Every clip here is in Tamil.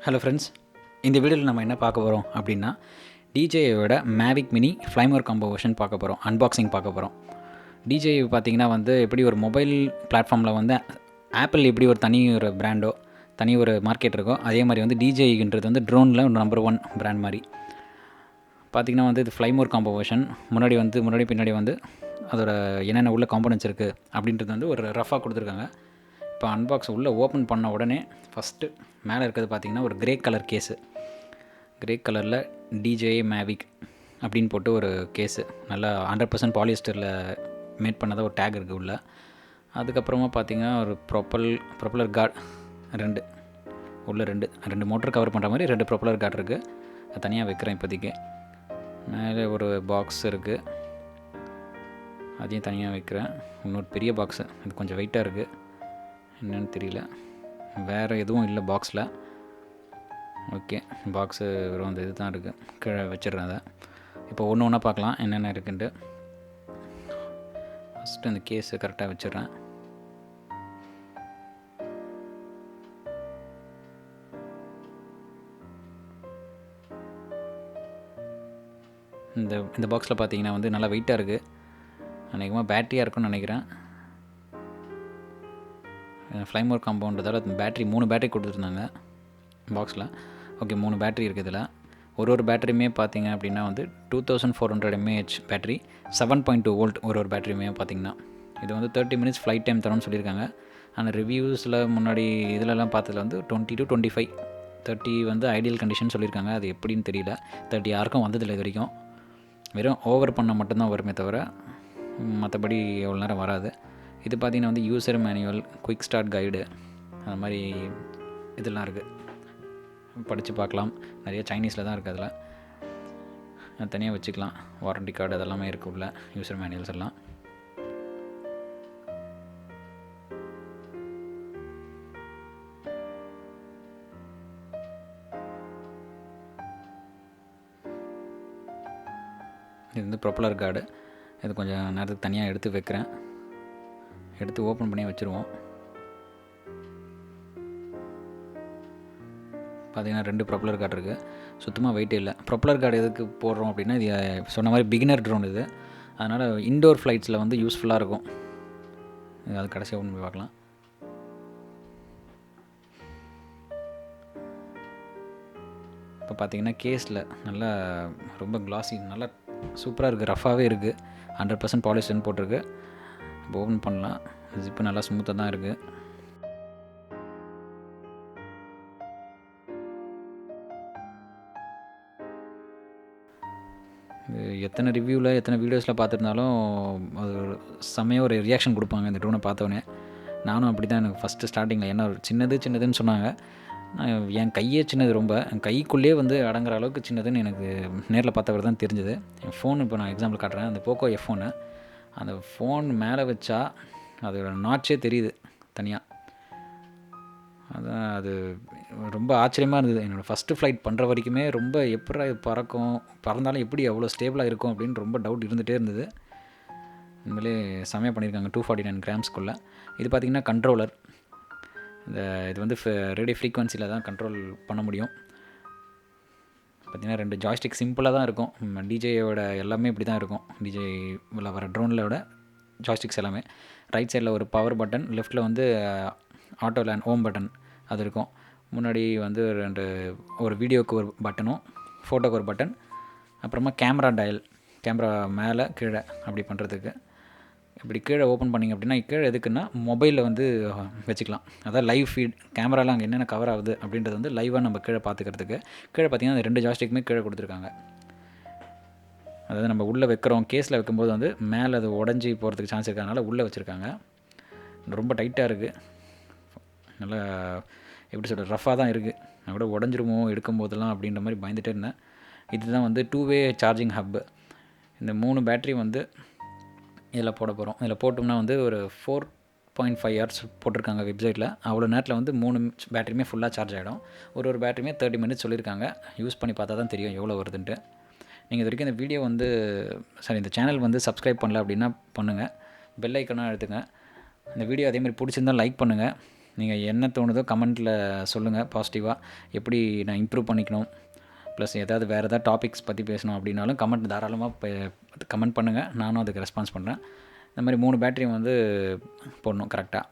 ஹலோ ஃப்ரெண்ட்ஸ், இந்த வீடியோவில் நம்ம என்ன பார்க்க போகிறோம் அப்படின்னா டிஜேயோட Mavic mini fly more combo version பார்க்க போகிறோம், அன்பாக்சிங் பார்க்க போகிறோம். டிஜே பார்த்திங்கன்னா எப்படி ஒரு மொபைல் பிளாட்ஃபார்மில் ஆப்பிள் எப்படி ஒரு தனி ஒரு பிராண்டோ தனி ஒரு மார்க்கெட் இருக்கோ, அதே மாதிரி டிஜேன்றது ட்ரோனில் ஒரு நம்பர் 1 பிராண்ட் மாதிரி. பார்த்திங்கன்னா இது ஃப்ளைமோர் காம்போ வெர்ஷன். முன்னாடி பின்னாடி அதோட என்னென்ன உள்ள காம்போனன்ட்ஸ் இருக்குது அப்படின்றது ஒரு ரஃபாக கொடுத்துருக்காங்க. இப்போ அன்பாக்ஸ் உள்ளே ஓப்பன் பண்ண உடனே ஃபஸ்ட்டு மேலே இருக்கிறது பார்த்திங்கன்னா ஒரு கிரே கலர் கேஸு. கிரே கலரில் டிஜே மேவிக் அப்படின்னு போட்டு ஒரு கேஸு, நல்லா 100% பாலிஸ்டரில் மேட் பண்ணதாக ஒரு டேக் இருக்குது உள்ள. அதுக்கப்புறமா பார்த்திங்கன்னா ஒரு ப்ரொப்பலர் கார்டு ரெண்டு மோட்டர் கவர் பண்ணுற மாதிரி 2 ப்ரொப்பலர் கார்டு இருக்குது. அது தனியாக வைக்கிறேன் இப்போதைக்கு. மேலே ஒரு பாக்ஸ் இருக்குது, அதையும் தனியாக வைக்கிறேன். இன்னொரு பெரிய பாக்ஸு, இது கொஞ்சம் வெயிட்டாக இருக்குது, என்னென்னு தெரியல. வேறு எதுவும் இல்லை பாக்ஸில். ஓகே, பாக்ஸு வெறும் அந்த இது தான் இருக்குது, கீழே வச்சிடுறேன். அதை இப்போ ஒன்று ஒன்றா பார்க்கலாம் என்னென்ன இருக்குன்ட்டு. ஃபஸ்ட்டு அந்த கேஸு கரெக்டாக வச்சிடுறேன். இந்த பாக்ஸில் பார்த்தீங்கன்னா நல்லா வெயிட்டாக இருக்குது. அநேகமாக பேட்டரியாக இருக்குன்னு நினைக்கிறேன். ஃப்ளைமோர் காம்பவுண்டதால் பேட்ரி 3 பேட்டரி கொடுத்துருந்தாங்க பாக்ஸில். ஓகே, 3 பேட்டரி இருக்குது இதில். ஒரு பேட்டரியுமே பார்த்திங்க அப்படின்னா 2400 mAh பேட்டரி, 7.2 வோல்ட் ஒரு பேட்டரியுமே பார்த்திங்கன்னா. இது 30 மினிட்ஸ் ஃப்ளைட் டைம் தரோன்னு சொல்லியிருக்காங்க. ஆனால் ரிவ்யூஸில் முன்னாடி இதிலலாம் பார்த்ததில் 20 to 25, 30 ஐடியல் கண்டிஷன் சொல்லியிருக்காங்க. அது எப்படின்னு தெரியல. 30 யாருக்கும் வந்ததில்லை இது வரைக்கும். வெறும் ஓவர் பண்ண மட்டும்தான் வருமே தவிர மற்றபடி எவ்வளோ நேரம் வராது. இது பார்த்திங்கன்னா user manual, quick start guide, அது மாதிரி இதெல்லாம் இருக்குது, படித்து பார்க்கலாம். நிறைய சைனீஸில் தான் இருக்குது. அதில் தனியாக வச்சுக்கலாம். வாரண்டி கார்டு அதெல்லாமே இருக்குது உள்ள, யூசர் மேனுவல்ஸ் எல்லாம். இது ப்ரொப்பலர் கார்டு. இது கொஞ்சம் நேரத்துக்கு தனியாக எடுத்து வைக்கிறேன். எடுத்து ஓப்பன் பண்ணி வச்சுருவோம். பார்த்திங்கன்னா 2 ப்ரொப்பலர் கார்டு இருக்குது. சுத்தமாக வெயிட் இல்லை. ப்ரொப்பலர் கார்டு எதுக்கு போடுறோம் அப்படின்னா, இது சொன்ன மாதிரி பிகினர் ட்ரோன் இது. அதனால் இன்டோர் ஃப்ளைட்ஸில் யூஸ்ஃபுல்லாக இருக்கும். அது கடைசியாக ஓப்பன் பண்ணி பார்க்கலாம். இப்போ பார்த்திங்கன்னா கேஸில் நல்லா ரொம்ப கிளாஸி, நல்லா சூப்பராக இருக்குது, ரஃபாகவே இருக்குது. 100% பாலிஸ்டர்னு போட்டிருக்கு. இப்போ ஓப்பன் பண்ணலாம். ஜிப்பு நல்லா ஸ்மூத்தாக தான் இருக்குது. எத்தனை ரிவ்யூவில் எத்தனை வீடியோஸில் பார்த்துருந்தாலும் அது ஒரு செம்மையாக ஒரு ரியாக்ஷன் கொடுப்பாங்க இந்த ட்ரோனை பார்த்தோன்னே. நானும் அப்படி தான். எனக்கு ஃபஸ்ட்டு ஸ்டார்டிங்கில் என்ன சின்னதுன்னு சொன்னாங்க. என் கையே சின்னது, ரொம்ப என் கைக்குள்ளேயே அடங்குற அளவுக்கு சின்னதுன்னு எனக்கு நேரில் பார்த்தவர் தான் தெரிஞ்சுது. என் ஃபோன் இப்போ நான் எக்ஸாம்பிள் காட்டுறேன். அந்த போக்கோ F1, அந்த ஃபோன் மேலே வச்சா அதோட நாட்சே தெரியுது தனியாக. அதான் அது ரொம்ப ஆச்சரியமாக இருந்தது. என்னோடய ஃபஸ்ட்டு ஃப்ளைட் பண்ணுற வரைக்குமே ரொம்ப எப்படி பறந்தாலும் எப்படி எவ்வளோ ஸ்டேபிளாக இருக்கும் அப்படின்னு ரொம்ப டவுட் இருந்துகிட்டே இருந்தது. உண்மையிலே செமையாக பண்ணியிருக்காங்க. 249 கிராம்ஸ்க்குள்ளே. இது பார்த்திங்கன்னா கண்ட்ரோலர். இது ரேடியோ ஃப்ரீக்வன்சியில் தான் கண்ட்ரோல் பண்ண முடியும். பார்த்திங்கன்னா 2 ஜாய்ஸ்டிக் சிம்பிளாக தான் இருக்கும். டிஜேயோட எல்லாமே இப்படி தான் இருக்கும். டிஜேவில் வர ட்ரோனில் ஜாய்ஸ்டிக்ஸ் எல்லாமே. ரைட் சைடில் ஒரு பவர் பட்டன், லெஃப்ட்டில் ஆட்டோ லேண்ட் ஹோம் பட்டன் அது இருக்கும். முன்னாடி ஒரு வீடியோவுக்கு ஒரு பட்டனும், ஃபோட்டோக்கு ஒரு பட்டன், அப்புறமா கேமரா மேலே கீழே அப்படி பண்ணுறதுக்கு. இப்படி கீழே ஓப்பன் பண்ணிங்க அப்படின்னா, கீழே எதுக்குன்னா மொபைலில் வச்சுக்கலாம். அதாவது லைவ் ஃபீட், கேமராவில் அங்கே என்னென்ன கவர் ஆகுது அப்படின்றது லைவாக நம்ம கீழே பார்த்துக்கிறதுக்கு. கீழே பார்த்திங்கன்னா அந்த 2 ஜாய்ஸ்டிக்குமே கீழே கொடுத்துருக்காங்க. அதாவது நம்ம உள்ளே வைக்கிறோம், கேஸில் வைக்கும்போது மேலே அது உடஞ்சி போகிறதுக்கு சான்ஸ் இருக்கிறதுனால உள்ளே வச்சுருக்காங்க. ரொம்ப டைட்டாக இருக்குது. நல்லா எப்படி சொல்கிறது, ரஃபாக தான் இருக்குது. நான் கூட உடஞ்சிருமோ எடுக்கும்போதெல்லாம் அப்படின்ற மாதிரி பயந்துகிட்டே இருந்தேன். இதுதான் 2-வே சார்ஜிங் ஹப்பு. இந்த 3 பேட்ரி இதில் போட போகிறோம். இதில் போட்டோம்னா ஒரு 4.5 hours போட்டிருக்காங்க வெப்சைட்டில். அவ்வளோ நேரத்தில் 3 பேட்டரியுமே ஃபுல்லாக சார்ஜ் ஆகிடும். ஒரு பேட்டரியுமே 30 மினிட்ஸ் சொல்லியிருக்காங்க. யூஸ் பண்ணி பார்த்தா தான் தெரியும் எவ்வளோ வருதுன்ட்டு. நீங்கள் இது வரைக்கும் இந்த வீடியோ இந்த சேனல் சப்ஸ்கிரைப் பண்ணல அப்படின்னா பண்ணுங்கள். பெல் ஐக்கனாக எடுத்துங்க. இந்த வீடியோ அதேமாதிரி பிடிச்சிருந்தால் லைக் பண்ணுங்கள். நீங்கள் என்ன தோணுதோ கமெண்ட்டில் சொல்லுங்கள் பாசிட்டிவாக. எப்படி நான் இம்ப்ரூவ் பண்ணிக்கணும், ப்ளஸ் ஏதாவது வேறு ஏதாவது டாபிக்ஸ் பற்றி பேசணும் அப்படின்னாலும் கமெண்ட் தாராளமாக கமெண்ட் பண்ணுங்கள், நானும் அதுக்கு ரெஸ்பான்ஸ் பண்ணுறேன். இந்த மாதிரி 3 பேட்டரி வந்து போடணும் கரெக்டாக.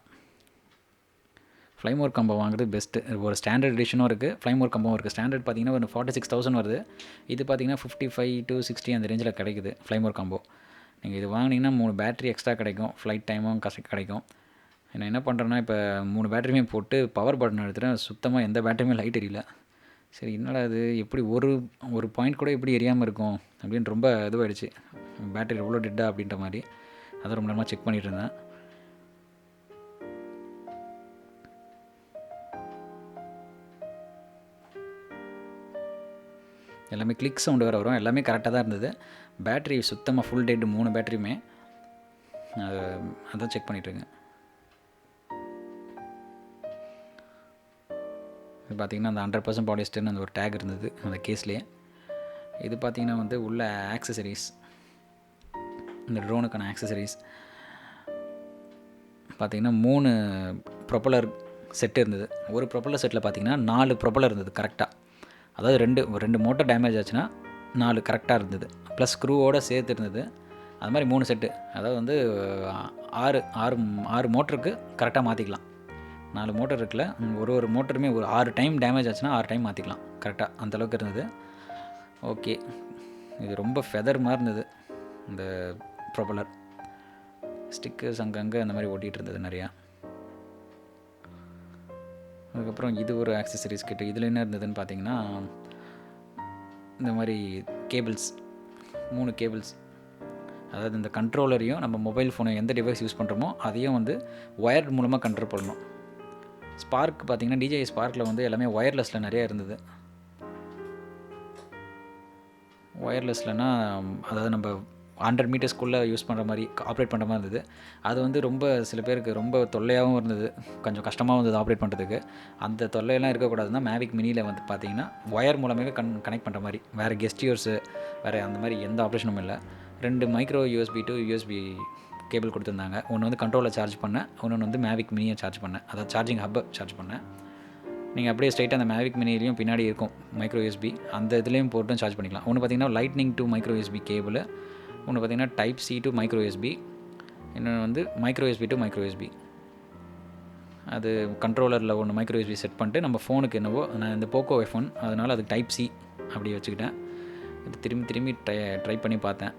ஃப்ளைமோர் கம்போ வாங்குறது பெஸ்ட்டு. ஒரு ஸ்டாண்டர்ட் எடிஷனும் இருக்குது, ஃப்ளைமோர் கம்போவும் இருக்குது. ஸ்டாண்டர்ட் பார்த்தீங்கன்னா ஒரு 46,000 வருது. இது பார்த்தீங்கன்னா 55 to 60 அந்த ரேஞ்சில் கிடைக்குது ஃப்ளைமோர் கம்போ. நீங்கள் இது வாங்கினீங்கன்னா 3 பேட்டரி எக்ஸ்ட்ரா கிடைக்கும், ஃப்ளைட் டைமும் கிடைக்கும். நான் என்ன பண்ணுறேன்னா, இப்போ 3 பேட்டரியுமே போட்டு பவர் பட்டன் எடுத்துகிறேன், சுத்தமாக எந்த பேட்டரியுமே லைட் எரியல. சரி என்னடா அது, எப்படி ஒரு பாயிண்ட் கூட எப்படி எரியாமல் இருக்கும் அப்படின்னு ரொம்ப இதுவாகிடுச்சு. பேட்டரி எவ்வளோ டெட்டா அப்படின்ற மாதிரி. அதை ரொம்ப நேரமாக செக் பண்ணிகிட்டு இருந்தேன். எல்லாமே கிளிக் சவுண்டு வேறு வரும். எல்லாமே கரெக்டாக தான் இருந்தது. பேட்ரி சுத்தமாக ஃபுல் டெட் 3 பேட்டரியுமே. அதான் செக் பண்ணிகிட்ருங்க. இது பார்த்திங்கன்னா அந்த 100% பாலிஸ்டர்னு அந்த ஒரு டேக் இருந்தது அந்த கேஸ்லேயே. இது பார்த்திங்கன்னா வந்து உள்ள ஆக்சசரிஸ், இந்த ட்ரோனுக்கான ஆக்சசரிஸ் பார்த்திங்கன்னா 3 ப்ரொப்பலர் செட்டு இருந்தது. ஒரு ப்ரொப்பலர் செட்டில் பார்த்திங்கன்னா 4 ப்ரொப்பலர் இருந்தது கரெக்டாக. அதாவது 2 மோட்டர் டேமேஜ் ஆச்சுன்னா 4 கரெக்டாக இருந்தது, ப்ளஸ் ஸ்க்ரூவோடு சேர்த்து இருந்தது. அது மாதிரி 3 செட்டு, அதாவது வந்து 6 மோட்டருக்கு கரெக்டாக மாற்றிக்கலாம். 4 மோட்டர் இருக்குல்ல, ஒரு மோட்டருமே ஒரு 6 டைம் டேமேஜ் ஆச்சுன்னா 6 டைம் மாற்றிக்கலாம் கரெக்டாக. அந்தளவுக்கு இருந்தது. ஓகே, இது ரொம்ப ஃபெதர் மாதிரி இருந்தது இந்த ப்ரொப்பலர். ஸ்டிக்கர்ஸ் அங்கங்கே அந்த மாதிரி ஓட்டிகிட்டு இருந்தது நிறையா. அதுக்கப்புறம் இது ஒரு ஆக்சசரிஸ் கிட்டு. இதில் என்ன இருந்ததுன்னு பார்த்தீங்கன்னா, இந்த மாதிரி கேபிள்ஸ், 3 கேபிள்ஸ். அதாவது இந்த கண்ட்ரோலரையும் நம்ம மொபைல் ஃபோனை எந்த டிவைஸ் யூஸ் பண்ணுறோமோ அதையும் வந்து ஒயர்ட் மூலமாக கண்ட்ரோல் பண்ணணும். ஸ்பார்க் பார்த்திங்கன்னா DJI ஸ்பார்க்கில் வந்து எல்லாமே ஒயர்லெஸில் நிறையா இருந்தது. ஒயர்லெஸ்லனா அதாவது நம்ம 100 மீட்டர்ஸ்க்குள்ளே யூஸ் பண்ணுற மாதிரி ஆப்ரேட் பண்ணுற மாதிரி இருந்தது. அது வந்து ரொம்ப சில பேருக்கு ரொம்ப தொல்லையாகவும் இருந்தது, கொஞ்சம் கஷ்டமாகவும் இருந்தது ஆப்ரேட் பண்ணுறதுக்கு. அந்த தொல்லையெல்லாம் இருக்கக்கூடாதுன்னா மேவிக் மினியில் வந்து பார்த்திங்கன்னா ஒயர் மூலமாகவே கனெக்ட் பண்ணுற மாதிரி, வேறு கெஸ்டியூர்ஸு வேறு அந்த மாதிரி எந்த ஆப்ரேஷனும் இல்லை. 2 micro USB to USB cable கொடுத்துருந்தாங்க. ஒன்று வந்து கண்ட்ரோலில் சார்ஜ் பண்ணேன், இன்னொன்று வந்து மேவிக் மினியை சார்ஜ் பண்ணேன், அதாவது சார்ஜிங் ஹப்பை சார்ஜ் பண்ணேன். நீங்கள் அப்படியே ஸ்ட்ரைட்டாக அந்த மேவிக் மினிலையும் பின்னாடி இருக்கும் மைக்ரோ USB, அந்த இதுலேயும் போட்டும் சார்ஜ் பண்ணிக்கலாம். ஒன்று பார்த்திங்கன்னா lightning to micro USB cable, ஒன்று பார்த்திங்கன்னா type C to micro USB, இன்னொன்று வந்து micro USB to micro USB. அது கண்ட்ரோலரில் ஒன்று மைக்ரோ USB செட் பண்ணிட்டு நம்ம ஃபோனுக்கு என்னவோ, நான் இந்த போக்கோ F1 அதனால் அது டைப் C அப்படி வச்சுக்கிட்டேன். இது திரும்பி ட்ரை பண்ணி பார்த்தேன்,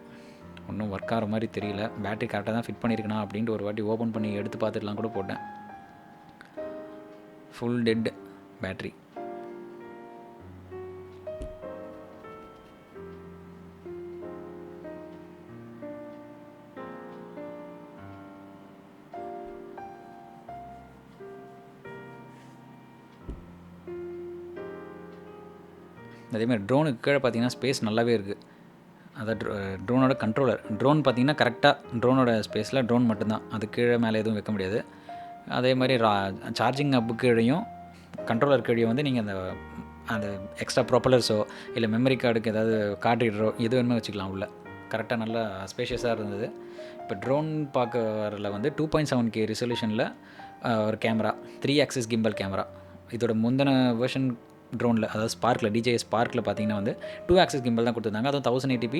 ஒன்றும் ஒர்க் ஆகிற மாதிரி தெரியல. பேட்டரி கரெக்டாக தான் ஃபிட் பண்ணியிருக்கேனா அப்படின்ட்டு ஒரு வாட்டி ஓப்பன் பண்ணி எடுத்து பார்த்துட்டுலாம் கூட போட்டேன். Full dead battery. அதேமாதிரி ட்ரோனுக்கு கீழே பார்த்தீங்கன்னா ஸ்பேஸ் நல்லாவே இருக்குது. அதான் ட்ரோனோட கண்ட்ரோலர். ட்ரோன் பார்த்திங்கன்னா கரெக்டாக ட்ரோனோட ஸ்பேஸில் ட்ரோன் மட்டும்தான், அது கீழே மேலே எதுவும் வைக்க முடியாது. அதே மாதிரி சார்ஜிங் ஹப்பு கீழேயும் கண்ட்ரோலர் கீழே வந்து நீங்கள் அந்த எக்ஸ்ட்ரா ப்ரொப்பலர்ஸோ இல்லை மெமரி கார்டுக்கு ஏதாவது கார்டு ரீடரோ எது வேணுமே வச்சுக்கலாம் உள்ள. கரெக்டாக நல்லா ஸ்பேஷியஸாக இருந்தது. இப்போ ட்ரோன் பார்க்க வரல வந்து 2.7K ரிசல்யூஷனில் ஒரு கேமரா, 3 ஆக்சிஸ் கிம்பல் கேமரா. இதோட முந்தின வெர்ஷன் ட்ரோனில், அதாவது ஸ்பார்க்கில், DJI ஸ்பார்க்கில் பார்த்தீங்கன்னா வந்து 2 ஆக்சிஸ் கிம்பல் தான் கொடுத்துருந்தாங்க. அதுவும் 1080p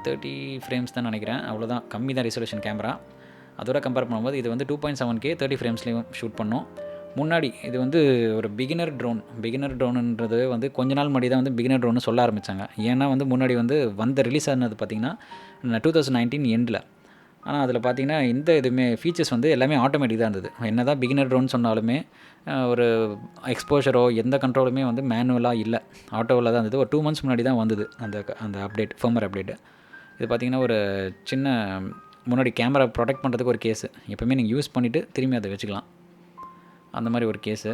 30 ஃப்ரேம்ஸ் தான் நினைக்கிறேன், அவ்வளோதான், கம்மி தான் ரிசல்யூஷன் கேமரா. அதோட கம்பேர் பண்ணும்போது இது வந்து 2.7K 30 ஃப்ரேம்ஸ்லேயும் ஷூட் பண்ணோம். முன்னாடி இது வந்து ஒரு பிகினர் ட்ரோனுன்றது வந்து கொஞ்ச நாள் முன்னாடி தான் வந்து பிகினர் ட்ரோன்னு சொல்ல ஆரம்பித்தாங்க. ஏன்னா வந்து முன்னாடி வந்து ரிலீஸ் ஆனது பார்த்திங்கன்னா 2019 எண்டில். ஆனால் அதில் பார்த்திங்கன்னா இந்த எதுவுமே ஃபீச்சர்ஸ் வந்து எல்லாமே ஆட்டோமேட்டிக் தான் இருந்தது. என்ன தான் பிகினர் ட்ரோன் சொன்னாலுமே ஒரு எக்ஸ்போஷரோ எந்த கண்ட்ரோலுமே வந்து மேனுவலாக இல்லை, ஆட்டோவில் தான் இருந்தது. ஒரு 2 months முன்னாடி தான் வந்தது அந்த அப்டேட், ஃபர்மர் அப்டேட்டு. இது பார்த்திங்கன்னா ஒரு சின்ன முன்னாடி கேமரா ப்ரொடெக்ட் பண்ணுறதுக்கு ஒரு கேஸு, எப்போவுமே நீங்கள் யூஸ் பண்ணிவிட்டு திரும்பி அதை வச்சுக்கலாம், அந்த மாதிரி ஒரு கேஸு.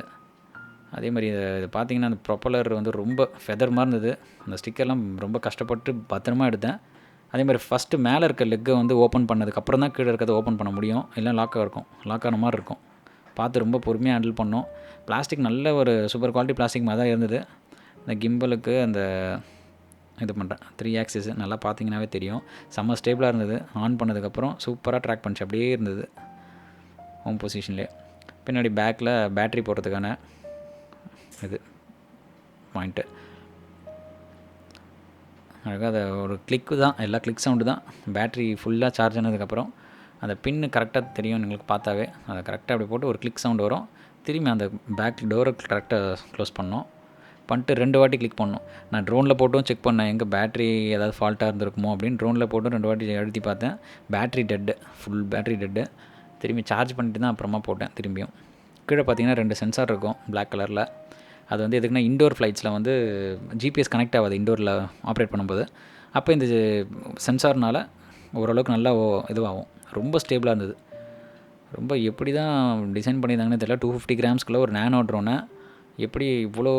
அதே மாதிரி இது பார்த்திங்கன்னா அந்த ப்ரொப்பலர் வந்து ரொம்ப ஃபெதர் மாதிரி இருந்தது. அந்த ஸ்டிக்கர்லாம் ரொம்ப கஷ்டப்பட்டு பத்திரமா எடுத்தேன். அதே மாதிரி ஃபஸ்ட்டு மேலே இருக்க லெக்கை வந்து ஓப்பன் பண்ணதுக்கப்புறம் தான் கீழே இருக்கிறத ஓப்பன் பண்ண முடியும், இல்லை லாக் ஆன மாதிரி இருக்கும். பார்த்து ரொம்ப பொறுமையாக ஹேண்டில் பண்ணோம். பிளாஸ்டிக் நல்ல ஒரு சூப்பர் குவாலிட்டி பிளாஸ்டிக் மாதிரி தான் இருந்தது. இந்த கிம்பலுக்கு அந்த இது பண்ணுறேன் 3 ஆக்சிஸ் நல்லா பார்த்தீங்கன்னாவே தெரியும், செம்ம ஸ்டேபிளாக இருந்தது. ஆன் பண்ணதுக்கப்புறம் சூப்பராக ட்ராக் பண்ணிச்சு, அப்படியே இருந்தது ஹோம் பொசிஷன்லேயே. பின்னாடி பேக்கில் பேட்ரி போடுறதுக்கான இது பாயிண்ட்டு. அழகாக அதை ஒரு கிளிக்கு தான், எல்லா கிளிக் சவுண்டு தான். பேட்ரி ஃபுல்லாக சார்ஜ் ஆனதுக்கப்புறம் அந்த பின்னு கரெக்டாக தெரியும் எங்களுக்கு பார்த்தாவே. அதை கரெக்டாக அப்படி போட்டு ஒரு கிளிக் சவுண்டு வரும். திரும்பி அந்த பேக் டோரை கரெக்டாக க்ளோஸ் பண்ணிட்டு 2 வாட்டி கிளிக் பண்ணோம். நான் ட்ரோனில் போட்டும் செக் பண்ணேன், எங்கே பேட்ரி ஏதாவது ஃபால்ட்டாக இருந்திருக்குமோ அப்படின்னு. ட்ரோனில் போட்டும் 2 வாட்டி அழுத்தி பார்த்தேன், battery dead, full battery dead. திரும்பி சார்ஜ் பண்ணிட்டு தான் அப்புறமா போட்டேன் திரும்பியும். கீழே பார்த்தீங்கன்னா 2 சென்சார் இருக்கும் பிளாக் கலரில். அது வந்து எதுக்குன்னா இண்டோர் ஃப்ளைட்ஸில் வந்து ஜிபிஎஸ் கனெக்ட் ஆகாது இண்டோரில் ஆப்ரேட் பண்ணும்போது. அப்போ இந்த சென்சார்னால் ஓரளவுக்கு நல்லா இதுவாகும். ரொம்ப ஸ்டேபிளாக இருந்தது. ரொம்ப எப்படி தான் டிசைன் பண்ணியிருந்தாங்கன்னு தெரியல. 250 கிராம்ஸ்க்குள்ளே ஒரு நேனோ ட்ரோனை எப்படி இவ்வளோ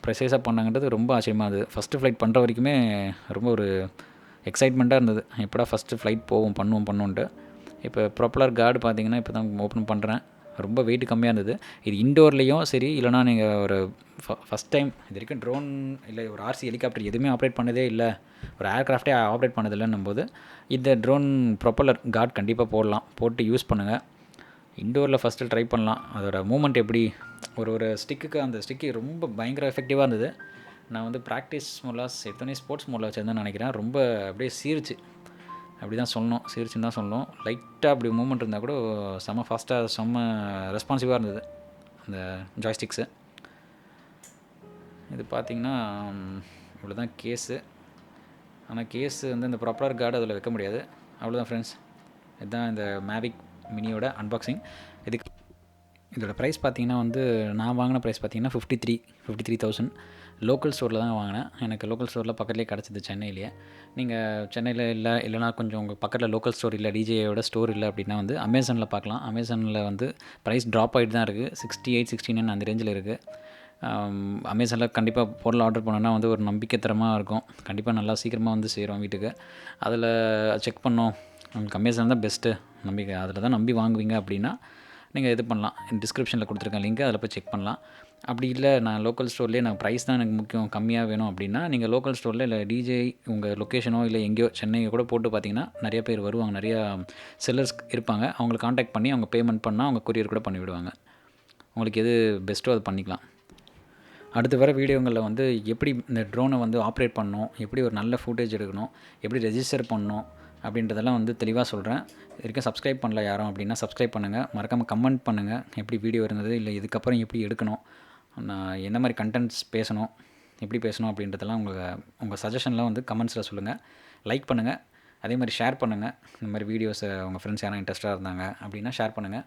ப்ரெசைஸாக பண்ணாங்கன்றது ரொம்ப ஆச்சரியமாக இருந்தது. ஃபஸ்ட்டு ஃப்ளைட் பண்ணுற வரைக்குமே ரொம்ப ஒரு எக்ஸைட்மெண்ட்டாக இருந்தது. எப்படா ஃபஸ்ட்டு ஃப்ளைட் பண்ணுவோன்ட்டு. இப்போ ப்ரொப்பலர் கார்டு பார்த்தீங்கன்னா இப்போ தான் ஓப்பன் பண்ணுறேன். ரொம்ப வெயிட் கம்மியாக இருந்தது. இது இண்டோர்லேயும் சரி, இல்லைனா நீங்கள் ஒரு ஃபஸ்ட் டைம் இது வரைக்கும் ட்ரோன் இல்லை ஒரு ஆர்சி ஹெலிகாப்டர் எதுவுமே ஆப்ரேட் பண்ணதே இல்லை, ஒரு ஏர்க்ராஃப்டே ஆப்ரேட் பண்ணதில்லைன்னும் போது இந்த ட்ரோன் ப்ரொப்பலர் கார்டு கண்டிப்பாக போட்டு யூஸ் பண்ணுங்கள். இண்டோரில் ஃபஸ்ட்டு ட்ரை பண்ணலாம். அதோட மூமெண்ட் எப்படி ஒரு ஸ்டிக்கு, அந்த ஸ்டிக்கு ரொம்ப பயங்கர எஃபெக்டிவாக இருந்தது. நான் வந்து ப்ராக்டிஸ் மோட்லாம் எடுத்தோடனே ஸ்போர்ட்ஸ் மோடில் வச்சுருந்தேன்னு நினைக்கிறேன். ரொம்ப அப்படியே சீரிச்சு, அப்படி தான் சொல்லணும், சீரிச்சுன்னு தான் சொல்லணும். லைட்டாக அப்படி மூமெண்ட் இருந்தால் கூட செம்ம ஃபாஸ்ட்டாக செம்ம ரெஸ்பான்சிவாக இருந்தது அந்த ஜாய்ஸ்டிக்ஸு. இது பார்த்திங்கன்னா இவ்வளோ தான் கேஸு. ஆனால் கேஸு வந்து இந்த ப்ராப்பர் கார்டு அதில் வைக்க முடியாது. அவ்வளோதான் ஃப்ரெண்ட்ஸ், இதுதான் இந்த மேவிக் மினியோட அன்பாக்சிங். இதோட ப்ரைஸ் பார்த்திங்கன்னா வந்து நான் வாங்கின ப்ரைஸ் பார்த்திங்கன்னா 53,000. லோக்கல் ஸ்டோரில் தான் வாங்கினேன். எனக்கு லோக்கல் ஸ்டோரில் பக்கத்துலேயே கிடச்சிது சென்னையிலேயே. நீங்கள் சென்னையில் இல்லைனா கொஞ்சம் உங்கள் பக்கத்தில் லோக்கல் ஸ்டோர் இல்லை, டிஜேயோட ஸ்டோர் இல்லை அப்படின்னா வந்து அமேசானில் பார்க்கலாம். அமேசானில் வந்து ப்ரைஸ் ட்ராப் ஆகிட்டு தான் இருக்குது. 68, 69 அந்த ரேஞ்சில் இருக்குது. அமேசானில் கண்டிப்பாக பொருள் ஆர்டர் பண்ணோன்னா வந்து ஒரு நம்பிக்கைத்தரமாக இருக்கும். கண்டிப்பாக நல்லா சீக்கிரமாக வந்து சேரும் வீட்டுக்கு. அதில் செக் பண்ணோம், உங்களுக்கு அமேசான் தான் பெஸ்ட்டு நம்பிக்கை, அதில் தான் நம்பி வாங்குவீங்க அப்படின்னா நீங்கள் இது பண்ணலாம். டிஸ்கிரிப்ஷனில் கொடுத்துருக்கேன் லிங்க்கு, அதில் போய் செக் பண்ணலாம். அப்படி இல்லை நான் லோக்கல் ஸ்டோர்லேயே நான் ப்ரைஸ் தான் எனக்கு முக்கியம், கம்மியாக வேணும் அப்படின்னா நீங்கள் லோக்கல் ஸ்டோரில் இல்லை டிஜே உங்கள் லொக்கேஷனோ இல்லை எங்கேயோ சென்னையை கூட போட்டு பார்த்தீங்கன்னா நிறைய பேர் வருவாங்க, நிறையா செல்லர்ஸ் இருப்பாங்க. அவங்களை காண்டாக்ட் பண்ணி அவங்க பேமெண்ட் பண்ணால் அவங்க கொரியர் கூட பண்ணிவிடுவாங்க. உங்களுக்கு எது பெஸ்ட்டோ அது பண்ணிக்கலாம். அடுத்து வர வீடியோங்களில் வந்து எப்படி இந்த ட்ரோனை வந்து ஆப்ரேட் பண்ணணும், எப்படி ஒரு நல்ல ஃபுட்டேஜ் எடுக்கணும், எப்படி ரெஜிஸ்டர் பண்ணணும் அப்படின்றதெல்லாம் வந்து தெளிவாக சொல்கிறேன். இது வரைக்கும் சப்ஸ்கிரைப் பண்ணல யாரும் அப்படின்னா சப்ஸ்கிரைப் பண்ணுங்கள். மறக்காமல் கமெண்ட் பண்ணுங்கள், எப்படி வீடியோ இருந்தது, இல்லை இதுக்கப்புறம் எப்படி எடுக்கணும், நான் என்ன மாதிரி கண்டென்ட்ஸ் பேசணும், எப்படி பேசணும் அப்படின்றதெல்லாம் உங்கள் சஜஷன்லாம் வந்து கமெண்ட்ஸில் சொல்லுங்கள். லைக் பண்ணுங்கள், அதே மாதிரி ஷேர் பண்ணுங்கள். இந்த மாதிரி வீடியோஸை உங்கள் ஃப்ரெண்ட்ஸ் யாரும் இன்ட்ரெஸ்ட்டாக இருந்தாங்க அப்படின்னா ஷேர் பண்ணுங்கள்.